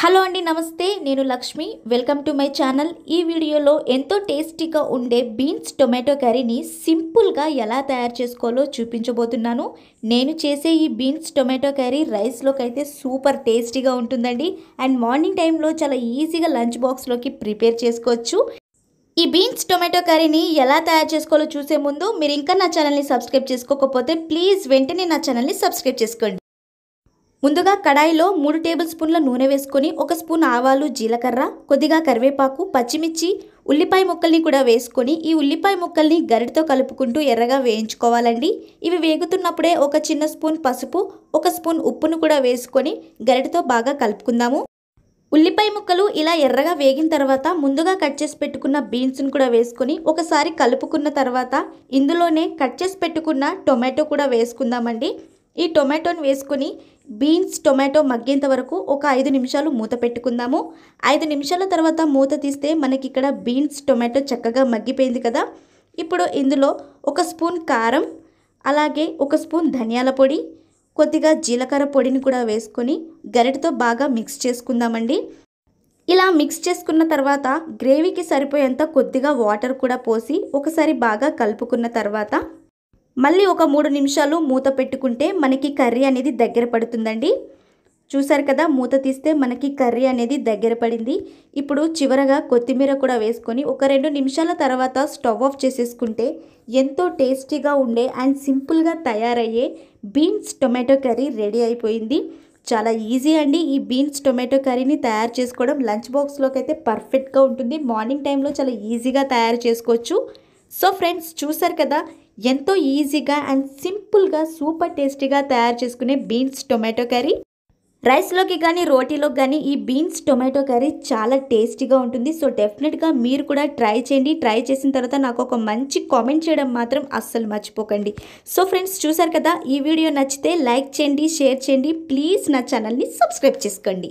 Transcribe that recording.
Hello అండి, నమస్తే. నేను Lakshmi. Welcome to my channel. ఈ వీడియోలో ఎంతో టేస్టీగా ఉండే బీన్స్ టొమాటో కర్రీని సింపుల్గా ఎలా తయారు చేసుకోవాలో చూపించబోతున్నాను. నేను చేసే ఈ బీన్స్ టొమాటో కర్రీ రైస్లోకి అయితే సూపర్ టేస్టీగా ఉంటుందండి. అండ్ మార్నింగ్ టైంలో చాలా ఈజీగా లంచ్ బాక్స్లోకి ప్రిపేర్ చేసుకోవచ్చు. ఈ బీన్స్ టొమాటో కర్రీని ఎలా తయారు చేసుకోవాలో చూసే ముందు మీరు ఇంకా నా ఛానల్ని సబ్స్క్రైబ్ చేసుకోకపోతే ప్లీజ్ వెంటనే నా ఛానల్ని సబ్స్క్రైబ్ చేసుకోండి. ముందుగా కడాయిలో 3 టేబుల్ స్పూన్ల నూనె వేసుకొని 1 స్పూన్ ఆవాలు, జీలకర్ర, కొద్దిగా కరివేపాకు, పచ్చిమిర్చి, ఉల్లిపాయ ముక్కల్ని కూడా వేసుకొని ఈ ఉల్లిపాయ ముక్కల్ని గరిటతో కలుపుకుంటూ ఎర్రగా వేయించుకోవాలండి. ఇవి వేగుతున్నప్పుడే ఒక చిన్న స్పూన్ పసుపు, 1 స్పూన్ ఉప్పును కూడా వేసుకొని గరిటతో బాగా కలుపుకుందాము. ఉల్లిపాయ ముక్కలు ఇలా ఎర్రగా వేగిన తర్వాత ముందుగా కట్ చేసి పెట్టుకున్న బీన్స్ను కూడా వేసుకొని ఒకసారి కలుపుకున్న తర్వాత ఇందులోనే కట్ చేసి పెట్టుకున్న టొమాటో కూడా వేసుకుందామండి. ఈ టొమాటోని వేసుకొని బీన్స్ టొమాటో మగ్గేంత వరకు ఒక 5 నిమిషాలు మూత పెట్టుకుందాము. 5 నిమిషాల తర్వాత మూత తీస్తే మనకి ఇక్కడ బీన్స్ టొమాటో చక్కగా మగ్గిపోయింది కదా. ఇప్పుడు ఇందులో 1 స్పూన్ కారం, అలాగే 1 స్పూన్ ధనియాల పొడి, కొద్దిగా జీలకర్ర పొడిని కూడా వేసుకొని గరిటతో బాగా మిక్స్ చేసుకుందామండి. ఇలా మిక్స్ చేసుకున్న తర్వాత గ్రేవీకి సరిపోయేంత కొద్దిగా వాటర్ కూడా పోసి ఒకసారి బాగా కలుపుకున్న తర్వాత మళ్ళీ ఒక 3 నిమిషాలు మూత పెట్టుకుంటే మనకి కర్రీ అనేది దగ్గర పడుతుందండి. చూసారు కదా, మూత తీస్తే మనకి కర్రీ అనేది దగ్గర పడింది. ఇప్పుడు చివరగా కొత్తిమీర కూడా వేసుకొని ఒక 2 నిమిషాల తర్వాత స్టవ్ ఆఫ్ చేసేసుకుంటే ఎంతో టేస్టీగా ఉండే అండ్ సింపుల్గా తయారయ్యే బీన్స్ టొమాటో కర్రీ రెడీ అయిపోయింది. చాలా ఈజీ అండి. ఈ బీన్స్ టొమాటో కర్రీని తయారు చేసుకోవడం లంచ్ బాక్స్లోకి అయితే పర్ఫెక్ట్గా ఉంటుంది. మార్నింగ్ టైంలో చాలా ఈజీగా తయారు చేసుకోవచ్చు. సో ఫ్రెండ్స్, చూసారు కదా, ఎంతో ఈజీగా అండ్ సింపుల్గా సూపర్ టేస్టీగా తయారు చేసుకునే బీన్స్ టొమాటో కర్రీ. రైస్లోకి కానీ రోటీలోకి కానీ ఈ బీన్స్ టొమాటో కర్రీ చాలా టేస్టీగా ఉంటుంది. సో డెఫినెట్గా మీరు కూడా ట్రై చేయండి. ట్రై చేసిన తర్వాత నాకు ఒక మంచి కామెంట్ చేయడం మాత్రం అస్సలు మర్చిపోకండి. సో ఫ్రెండ్స్, చూసారు కదా, ఈ వీడియో నచ్చితే లైక్ చేయండి, షేర్ చేయండి. ప్లీజ్ నా ఛానల్ని సబ్స్క్రైబ్ చేసుకోండి.